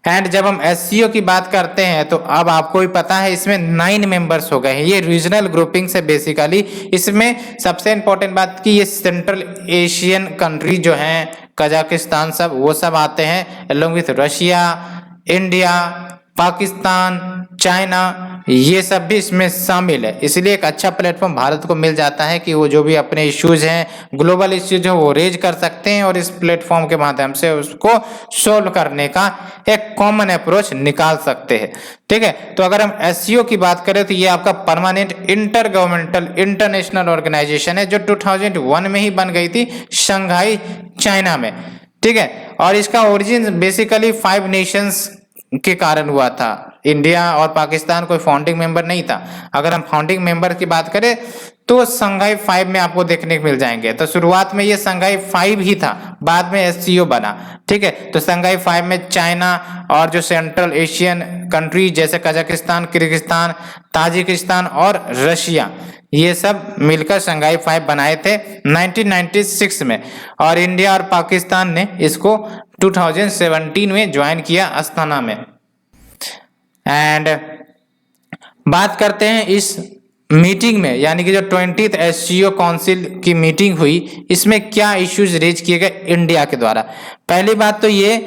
एंड जब हम एससीओ की बात करते हैं तो अब आपको भी पता है इसमें 9 मेंबर्स हो गए हैं। ये रीजनल ग्रुपिंग से बेसिकली इसमें सबसे इंपॉर्टेंट बात कि ये सेंट्रल एशियन कंट्री जो हैं, कजाकिस्तान, सब वो सब आते हैं, along with Russia, India, Pakistan, China, ये सब भी इसमें शामिल है। इसलिए एक अच्छा प्लेटफॉर्म भारत को मिल जाता है कि वो जो भी अपने इश्यूज हैं, ग्लोबल इश्यूज हैं, वो रेज कर सकते हैं और इस प्लेटफॉर्म के माध्यम से उसको सोल्व करने का एक कॉमन अप्रोच निकाल सकते हैं। ठीक है, तो अगर हम एससीओ की बात करें तो ये आपका permanent intergovernmental international organization है जो 2001 में ही बन गई थी शंघाई, चाइना में। ठीक है, और इसका ओरिजिन बेसिकली 5 नेशंस के कारण हुआ था। इंडिया और पाकिस्तान कोई फाउंडिंग मेंबर नहीं था। अगर हम फाउंडिंग मेंबर की बात करें तो संघाई 5 में आपको देखने को मिल जाएंगे। तो शुरुआत में ये संघाई 5 ही था, बाद में एससीओ बना। ठीक है, तो संघाई 5 में चाइना और जो सेंट्रल एशियन कंट्री जैसे कजाकिस्तान, किर्गिस्तान, ताजिकिस्तान और रशिया, ये सब मिलकर संघाई 5 बनाए थे 1996 में, और इंडिया और पाकिस्तान ने इसको 2017 में ज्वाइन किया अस्ताना में। एंड बात करते हैं इस मीटिंग में, यानी कि जो 20th एससीओ काउंसिल की मीटिंग हुई, इसमें क्या इश्यूज रेज किए गए इंडिया के द्वारा। पहली बात तो ये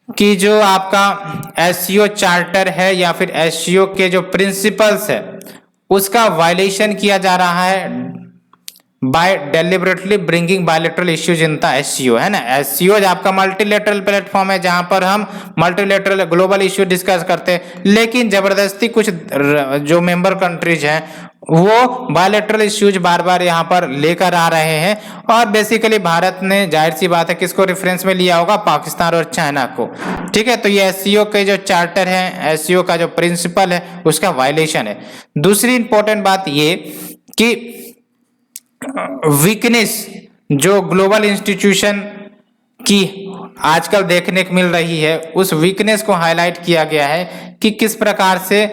कि जो आपका एससीओ चार्टर है या फिर एससीओ के जो प्रिंसिपल्स है उसका वायलेशन किया जा रहा है by deliberately bringing bilateral issues in the SCO, है ना। एससीओ आपका मल्टीलेटरल प्लेटफॉर्म है जहां पर हम मल्टीलेटरल ग्लोबल इश्यू डिस्कस करते हैं, लेकिन जबरदस्ती कुछ जो मेंबर कंट्रीज हैं वो बायलैटरल इश्यूज बार बार यहां पर लेकर आ रहे हैं। और बेसिकली भारत ने जाहिर सी बात है किसको रेफरेंस में लिया होगा, पाकिस्तान और चाइना को। ठीक है, तो ये एससीओ के जो चार्टर है, एससीओ का जो प्रिंसिपल है, उसका वायलेशन है। दूसरी इंपॉर्टेंट बात ये कि वीकनेस जो ग्लोबल इंस्टीट्यूशन की आजकल देखने को मिल रही है, उस वीकनेस को हाईलाइट किया गया है कि किस प्रकार से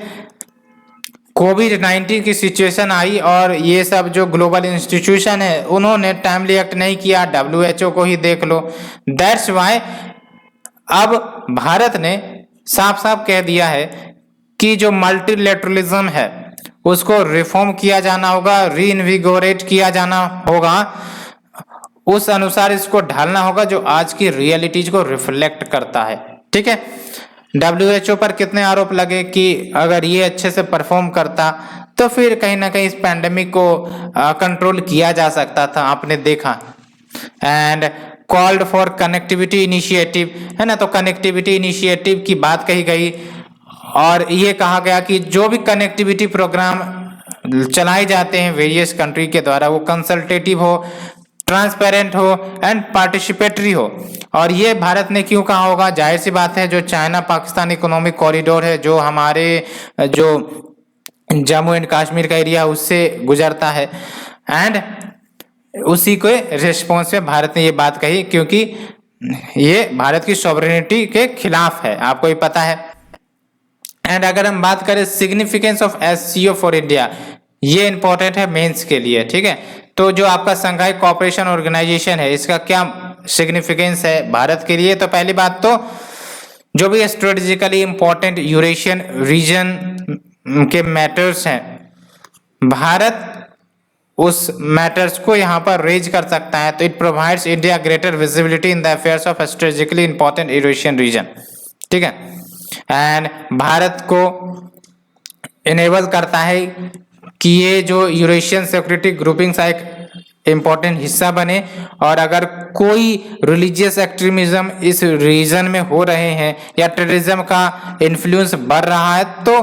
कोविड-19 की सिचुएशन आई और ये सब जो ग्लोबल इंस्टीट्यूशन है उन्होंने टाइमली एक्ट नहीं किया। WHO को ही देख लो। दैट्स वाई अब भारत ने साफ साफ कह दिया है कि जो मल्टीलेटरलिज्म है उसको रिफॉर्म किया जाना होगा, रीइन्विगोरेट किया जाना होगा, उस अनुसार इसको ढालना होगा जो आज की रियलिटीज को रिफ्लेक्ट करता है। ठीक है, WHO पर कितने आरोप लगे कि अगर ये अच्छे से परफॉर्म करता तो फिर कहीं ना कहीं इस पैंडेमिक को कंट्रोल किया जा सकता था, आपने देखा। And called for connectivity initiative, है ना, तो कनेक्टिविटी इनिशिएटिव की बात कही गई और ये कहा गया कि जो भी कनेक्टिविटी प्रोग्राम चलाए जाते हैं वेरियस कंट्री के द्वारा वो कंसल्टेटिव हो, ट्रांसपेरेंट हो एंड पार्टिसिपेटरी हो। और ये भारत ने क्यों कहा होगा, जाहिर सी बात है जो चाइना पाकिस्तान इकोनॉमिक कॉरिडोर है जो हमारे जो जम्मू एंड कश्मीर का एरिया उससे गुजरता है, एंड उसी को रिस्पॉन्स में भारत ने ये बात कही क्योंकि ये भारत की सॉवरेनिटी के खिलाफ है, आपको ये पता है। एंड अगर हम बात करें significance of SCO for India, ये इंपॉर्टेंट है मेंस के लिए। ठीक है, तो जो आपका संघाई कोऑपरेशन ऑर्गेनाइजेशन है इसका क्या सिग्निफिकेंस है भारत के लिए। तो पहली बात तो जो भी स्ट्रेटेजिकली इंपॉर्टेंट यूरेशियन रीजन के मैटर्स हैं, भारत उस मैटर्स को यहाँ पर रेज कर सकता है। तो it provides India greater visibility in the affairs of strategically important Eurasian region. ठीक है, एंड भारत को इनेबल करता है कि ये जो यूरेशियन सिक्योरिटी ग्रुपिंग्स का एक इम्पोर्टेंट हिस्सा बने, और अगर कोई रिलीजियस एक्सट्रीमिज्म इस रीजन में हो रहे हैं या टेररिज्म का इन्फ्लुएंस बढ़ रहा है तो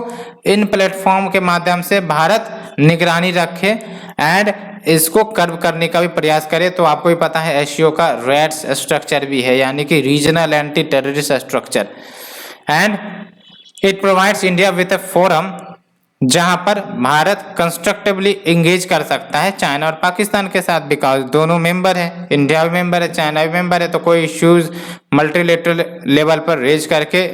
इन प्लेटफॉर्म के माध्यम से भारत निगरानी रखे एंड इसको कर्व करने का भी प्रयास करे। तो आपको भी पता है एससीओ का रैट्स स्ट्रक्चर भी है, यानी कि regional anti terrorist structure, and it provides India with a forum जहां पर भारत कंस्ट्रक्टिवली एंगेज कर सकता है चाइना और पाकिस्तान के साथ, बिकॉज दोनों मेंबर है, इंडिया भी मेंबर है, चाइना भी मेंबर है, तो कोई इश्यूज मल्टीलेटरल लेवल पर रेज करके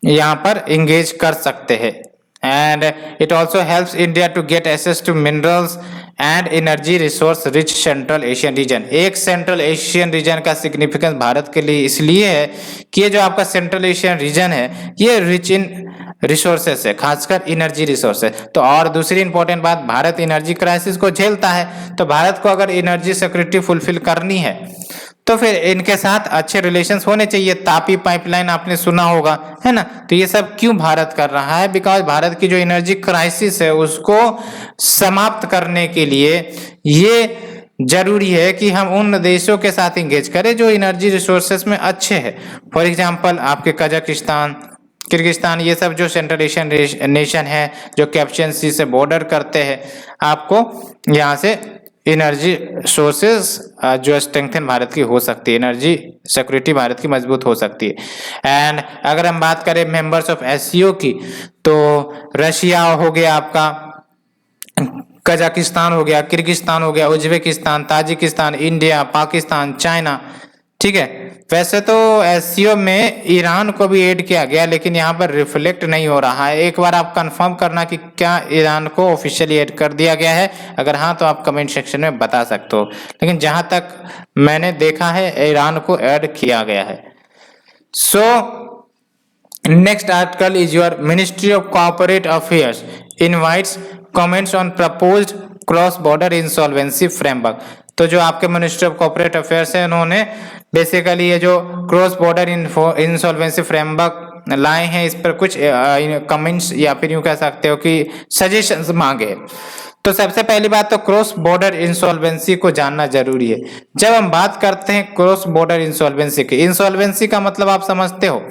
यहाँ पर एंगेज कर सकते हैं। And it also helps India to get access to minerals and energy resource rich central Asian region. एक सेंट्रल एशियन रीजन का सिग्निफिकेंस भारत के लिए इसलिए है कि ये जो आपका सेंट्रल एशियन रीजन है ये रिच इन रिसोर्सेस है, खासकर एनर्जी रिसोर्सेस। तो और दूसरी इंपॉर्टेंट बात, भारत एनर्जी क्राइसिस को झेलता है, तो भारत को अगर एनर्जी सिक्योरिटी फुलफिल करनी है तो फिर इनके साथ अच्छे रिलेशंस होने चाहिए। तापी पाइपलाइन आपने सुना होगा, है ना। तो ये सब क्यों भारत कर रहा है? बिकॉज भारत की जो एनर्जी क्राइसिस है उसको समाप्त करने के लिए ये जरूरी है कि हम उन देशों के साथ इंगेज करें जो एनर्जी रिसोर्सेस में अच्छे हैं। फॉर एग्जांपल आपके कजाकिस्तान, किर्गिस्तान, ये सब जो सेंट्रल एशियन नेशन है जो कैस्पियन सी से बॉर्डर करते हैं, आपको यहाँ से एनर्जी सोर्सेस जो स्ट्रेंथन भारत की हो सकती है, एनर्जी सिक्योरिटी भारत की मजबूत हो सकती है। एंड अगर हम बात करें मेंबर्स ऑफ एससीओ की, तो रशिया हो गया आपका, कजाकिस्तान हो गया, किर्गिस्तान हो गया, Uzbekistan, Tajikistan, India, Pakistan, China, ठीक है। वैसे तो एससीओ में ईरान को भी ऐड किया गया, लेकिन यहाँ पर रिफ्लेक्ट नहीं हो रहा है। एक बार आप कंफर्म करना कि क्या ईरान को ऑफिशियली ऐड कर दिया गया है, अगर हाँ तो आप कमेंट सेक्शन में बता सकते हो। लेकिन जहाँ तक मैंने देखा है ईरान को ऐड किया गया है। So next article is your ministry of corporate affairs invites comments on proposed cross border insolvency framework. तो जो आपके मिनिस्ट्री ऑफ कॉर्पोरेट अफेयर्स है, उन्होंने बेसिकली ये जो क्रॉस बॉर्डर इंसॉल्वेंसी फ्रेमवर्क लाए हैं, इस पर कुछ कमेंट्स या फिर यूं कह सकते हो कि सजेशंस मांगे। तो सबसे पहली बात तो क्रॉस बॉर्डर इंसॉल्वेंसी को जानना जरूरी है। जब हम बात करते हैं क्रॉस बॉर्डर इंसॉल्वेंसी की, इंसॉल्वेंसी का मतलब आप समझते हो,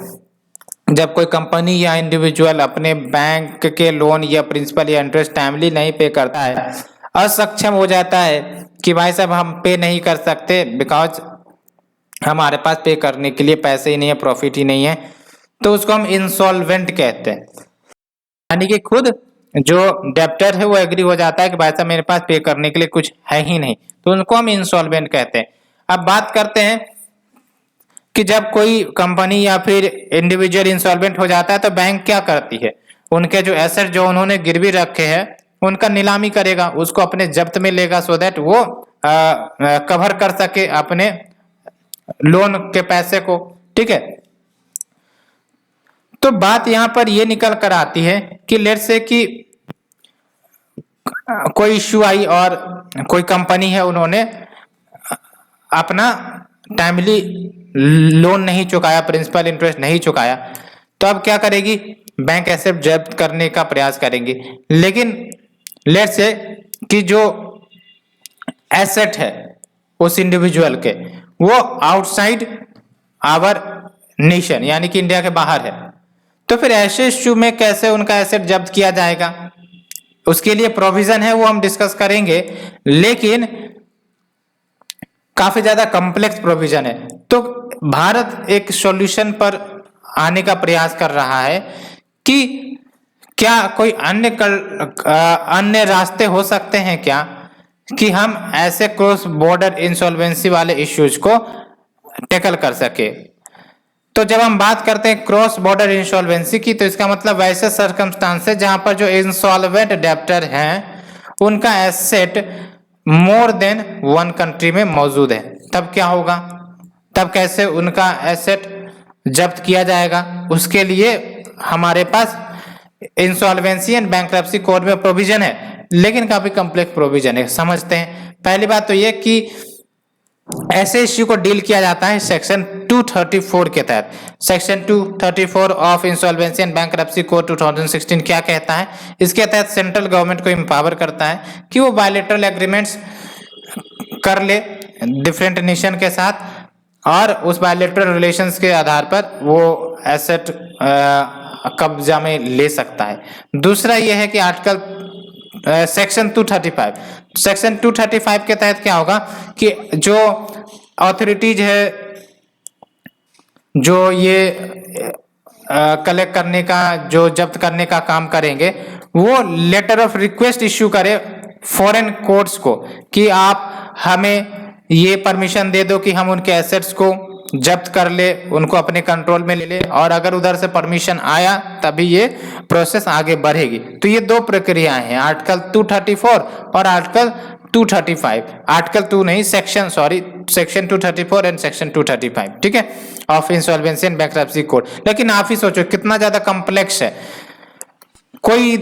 जब कोई कंपनी या इंडिविजुअल अपने बैंक के लोन या प्रिंसिपल या इंटरेस्ट टाइमली नहीं पे करता है, असक्षम हो जाता है कि भाई साहब हम पे नहीं कर सकते बिकॉज हमारे पास पे करने के लिए पैसे ही नहीं है, प्रॉफिट ही नहीं है, तो उसको हम इंसॉल्वेंट कहते हैं। यानी कि खुद जो डेप्टर है वो एग्री हो जाता है कि भाई साहब मेरे पास पे करने के लिए कुछ है ही नहीं, तो उनको हम इंसॉल्वेंट कहते हैं। अब बात करते हैं कि जब कोई कंपनी या फिर इंडिविजुअल इंसॉल्वेंट हो जाता है तो बैंक क्या करती है, उनके जो एसेट जो उन्होंने गिरवी रखे हैं उनका नीलामी करेगा, उसको अपने जब्त में लेगा, सो दैट वो कवर कर सके अपने लोन के पैसे को, ठीक है। तो बात यहां पर ये निकल कर आती है कि लेट से कि कोई इश्यू आई और कोई कंपनी है उन्होंने अपना टाइमली लोन नहीं चुकाया, प्रिंसिपल इंटरेस्ट नहीं चुकाया, तो अब क्या करेगी, बैंक एसेट जब्त करने का प्रयास करेंगे। लेकिन लेट से कि जो एसेट है उस इंडिविजुअल के वो आउटसाइड आवर नेशन यानी कि इंडिया के बाहर है, तो फिर ऐसे इश्यू में कैसे उनका एसेट जब्त किया जाएगा, उसके लिए प्रोविजन है, वो हम डिस्कस करेंगे, लेकिन काफी ज्यादा कॉम्प्लेक्स प्रोविजन है। तो भारत एक सॉल्यूशन पर आने का प्रयास कर रहा है कि क्या कोई अन्य रास्ते हो सकते हैं क्या कि हम ऐसे क्रॉस बॉर्डर इंसॉल्वेंसी वाले इश्यूज को टैकल कर सके। तो जब हम बात करते हैं क्रॉस बॉर्डर इंसॉल्वेंसी की, तो इसका मतलब वैसे सर्कमस्टांसेस जहां पर जो इंसॉल्वेंट डेप्टर हैं उनका asset more than one country में मौजूद है, तब क्या होगा, तब कैसे उनका एसेट जब्त किया जाएगा, उसके लिए हमारे पास इंसॉल्वेंसी एंड बैंक्रप्सी कोड में प्रोविजन है, लेकिन काफी कॉम्प्लेक्स प्रोविजन है। समझते हैं। पहली बात तो ये कि ऐसे इश्यू को डील किया जाता है सेक्शन 234 के तहत। Section 234 of insolvency and bankruptcy code 2016 क्या कहता है, इसके तहत सेंट्रल गवर्नमेंट को एम्पावर करता है कि वो बायलैटरल एग्रीमेंट्स कर ले डिफरेंट नेशन के साथ, और उस बायलैटरल रिलेशंस के आधार पर वो एसेट कब्जा में ले सकता है। दूसरा यह है कि आर्टिकल सेक्शन 235 के तहत क्या होगा कि जो अथॉरिटीज है, जो ये कलेक्ट करने का, जो जब्त करने का काम करेंगे, वो लेटर ऑफ रिक्वेस्ट इश्यू करे फॉरेन कोर्ट्स को कि आप हमें ये परमिशन दे दो कि हम उनके एसेट्स को जब्त कर ले, उनको अपने कंट्रोल में ले ले, और अगर उधर से परमिशन आया तभी ये प्रोसेस आगे बढ़ेगी। तो ये दो प्रक्रियाएं हैं, आर्टिकल 234 और आर्टिकल 235, आर्टिकल 2 नहीं, सेक्शन 234 एंड सेक्शन 235, ठीक है, of insolvency and bankruptcy code. लेकिन आप ही सोचो कितना ज्यादा कॉम्प्लेक्स है, कोई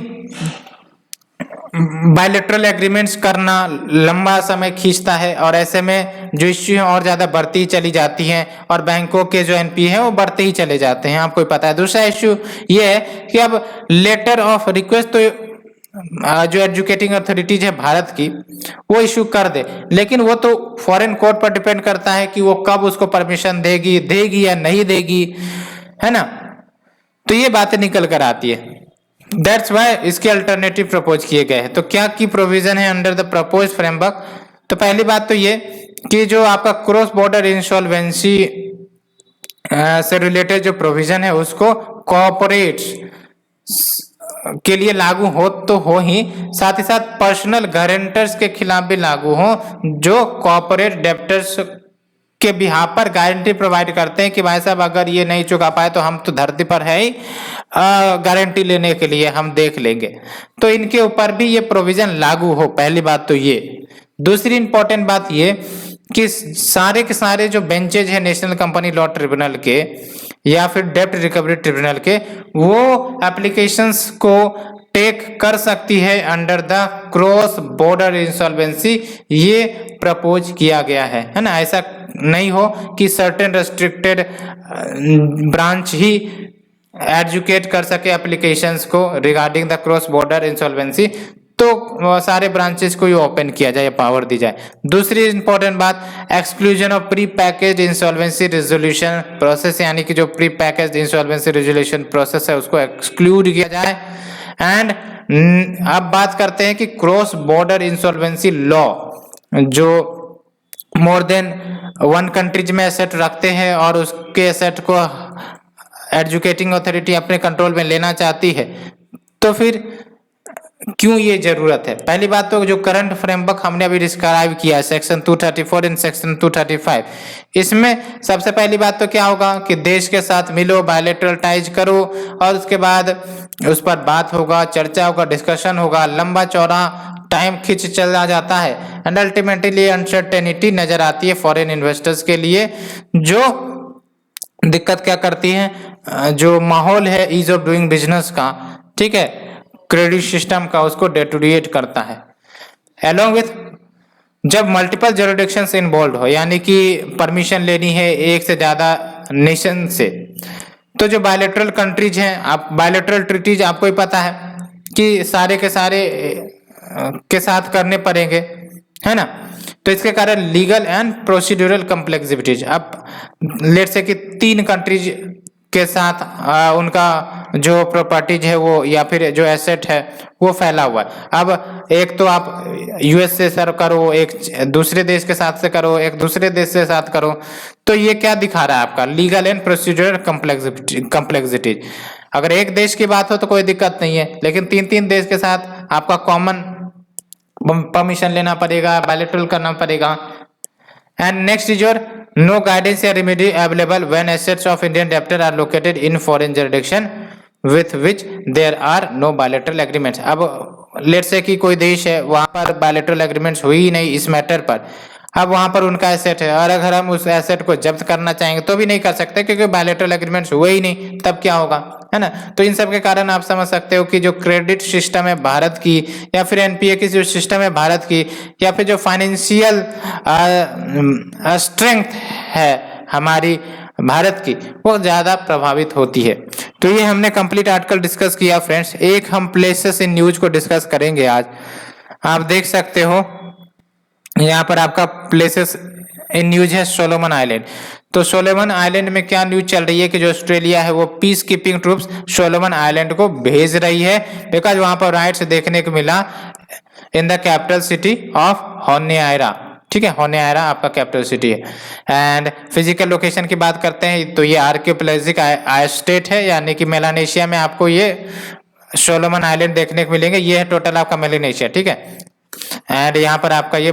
बायलैटरल एग्रीमेंट्स करना लंबा समय खींचता है, और ऐसे में जो इश्यू है और ज्यादा बढ़ती ही चली जाती हैं, और बैंकों के जो एनपी है वो बढ़ते ही चले जाते हैं, आपको पता है। दूसरा इश्यू ये है कि अब लेटर ऑफ रिक्वेस्ट तो जो एजुकेटिंग अथॉरिटीज है भारत की वो इशू कर दे, लेकिन वो तो फॉरेन कोर्ट पर डिपेंड करता है कि वो कब उसको परमिशन देगी या नहीं देगी, है ना। तो ये बातें निकल कर आती है, दैट्स वाई इसके अल्टरनेटिव प्रपोज किए गए हैं। तो क्या की प्रोविजन है अंडर द प्रपोज फ्रेमवर्क? तो पहली बात तो ये कि जो आपका क्रॉस बॉर्डर इंसॉल्वेंसी से रिलेटेड जो प्रोविजन है उसको कॉर्पोरेट्स के लिए लागू हो तो हो ही, साथ ही साथ पर्सनल गारंटर्स के खिलाफ भी लागू हो, जो कॉर्पोरेट डेब्टर्स के बिहाफ पर गारंटी प्रोवाइड करते हैं कि भाई साहब अगर ये नहीं चुका पाए तो हम तो धरती पर है ही, गारंटी लेने के लिए हम देख लेंगे। तो इनके ऊपर भी ये प्रोविजन लागू हो, पहली बात तो ये। दूसरी इंपॉर्टेंट बात ये कि सारे के सारे जो बेंचेज है नेशनल कंपनी लॉ ट्रिब्यूनल के या फिर डेब्ट रिकवरी ट्रिब्यूनल के, वो एप्लीकेशंस को टेक कर सकती है under the cross border insolvency, ये प्रपोज किया गया है ना। ऐसा नहीं हो कि सर्टेन रेस्ट्रिक्टेड ब्रांच ही एजुकेट कर सके एप्लीकेशंस को regarding the cross border insolvency, तो सारे ब्रांचेस को ही ओपन किया जाए, पावर दी जाए। दूसरी इंपॉर्टेंट बात, exclusion of pre package insolvency resolution process, यानी कि जो pre package insolvency resolution process है उसको एक्सक्लूड किया जाए। एंड अब बात करते हैं कि क्रॉस बॉर्डर इंसॉल्वेंसी लॉ, जो मोर देन वन कंट्रीज में एसेट रखते हैं और उसके एसेट को एजुकेटिंग अथॉरिटी अपने कंट्रोल में लेना चाहती है, तो फिर क्यों ये जरूरत है? पहली बात तो जो करंट फ्रेमवर्क हमने अभी डिस्क्राइब किया है सेक्शन 234 एंड सेक्शन 235, इसमें सबसे पहली बात तो क्या होगा कि देश के साथ मिलो, बायलैटरल टाइज करो, और उसके बाद उस पर बात होगा, चर्चा होगा, डिस्कशन होगा, लंबा चौड़ा टाइम खींच चला जाता है, एंड अल्टीमेटली अनसर्टेनिटी नजर आती है फॉरेन इन्वेस्टर्स के लिए, जो दिक्कत क्या करती है, जो माहौल है ईज ऑफ डूइंग बिजनेस का, ठीक है, क्रेडिट सिस्टम का, उसको डेटोरिएट करता है। अलॉन्ग विथ जब मल्टीपल जुरिडिक्शंस इन्वॉल्व हो, यानी कि परमिशन लेनी है एक से ज्यादा नेशन से, तो जो बायलैटरल कंट्रीज हैं, आप बायलैटरल ट्रीटीज आपको ही पता है कि सारे के सारे के साथ करने पड़ेंगे, है ना। तो इसके कारण लीगल एंड प्रोसीड्यूरल कॉम्प्लेक्सिटीज, अब लेट से कि 3 कंट्रीज के साथ उनका जो प्रॉपर्टीज है वो या फिर जो एसेट है वो फैला हुआ है। अब एक तो आप यूएस से सर करो, एक दूसरे देश के साथ से करो, एक दूसरे देश से साथ करो, तो ये क्या दिखा रहा है आपका लीगल एंड प्रोसीड्यूरल कॉम्प्लेक्सिटीज। अगर एक देश की बात हो तो कोई दिक्कत नहीं है, लेकिन 3 देश के साथ आपका कॉमन परमिशन लेना पड़ेगा, बायलैटरल करना पड़ेगा। And next is your no guidance or remedy available when assets of Indian debtor are located in foreign jurisdiction with which there are no bilateral agreements। अब लेट्स से कि कोई देश है वहां पर बायलैटरल एग्रीमेंट्स हुई ही नहीं इस मैटर पर, अब वहां पर उनका एसेट है और अगर हम उस एसेट को जब्त करना चाहेंगे तो भी नहीं कर सकते क्योंकि बायलैटरल एग्रीमेंट्स हुए ही नहीं, तब क्या होगा, है ना। तो इन सब के कारण आप समझ सकते हो कि जो क्रेडिट सिस्टम है भारत की या फिर एनपीए की जो सिस्टम है भारत की या फिर जो फाइनेंशियल स्ट्रेंथ है हमारी भारत की वो ज्यादा प्रभावित होती है। तो ये हमने कंप्लीट आर्टिकल डिस्कस किया फ्रेंड्स। एक हम प्लेसेस इन न्यूज को डिस्कस करेंगे आज। आप देख सकते हो यहाँ पर आपका प्लेसेस इन न्यूज है सोलोमन आइलैंड। तो सोलोमन आइलैंड में क्या न्यूज चल रही है कि जो ऑस्ट्रेलिया है वो peace keeping troops Solomon island को भेज रही है, बिकॉज वहां पर राइट्स देखने को मिला in the capital city of Honiara, ठीक है, होनेरा आपका कैपिटल सिटी है। एंड फिजिकल लोकेशन की बात करते हैं तो ये आर्कियोपेलाजिक स्टेट है, यानी कि मेलानेशिया में आपको ये सोलोमन आइलैंड देखने को मिलेंगे। ये है टोटल आपका मेलानेशिया, ठीक है। एंड यहाँ पर आपका ये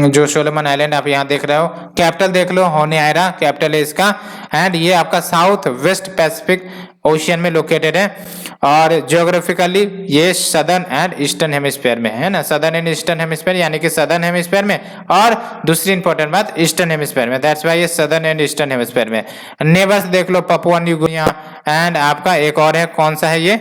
जो सोलोमन आइलैंड आप यहाँ देख रहे हो, कैपिटल देख लो होनेरा कैपिटल है इसका। एंड ये आपका साउथ वेस्ट पैसिफिक ओशियन में लोकेटेड है और जियोग्राफिकली ये सदर्न एंड ईस्टर्न हेमिस्फीयर में है ना, सदर्न एंड ईस्टर्न हेमिस्फीयर, यानी कि सदर्न हेमिस्फीयर में, और दूसरी इंपॉर्टेंट बात ईस्टर्न हेमिस्फीयर में, दैट्स व्हाई ये सदर्न एंड ईस्टर्न हेमिस्फीयर में। नेबर्स देख लो पपुआ न्यू गिनिया, एंड आपका एक और है, कौन सा है ये,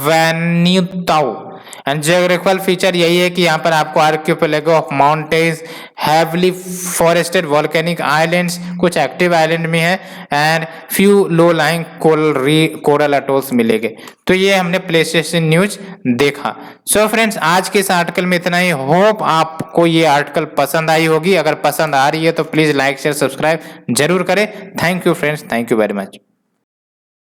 वैन्यूताउ। एंड जियोग्राफिकल फीचर यही है कि यहाँ पर आपको archipelago of mountains, heavily forested volcanic islands, कुछ एक्टिव आइलैंड में है, and few low lying coral atolls मिलेंगे। तो ये हमने प्लेस्टेशन न्यूज देखा। सो फ्रेंड्स, आज के इस आर्टिकल में इतना ही। होप आपको ये आर्टिकल पसंद आई होगी। अगर पसंद आ रही है तो प्लीज लाइक शेयर सब्सक्राइब जरूर करें। Thank you friends, thank you very much.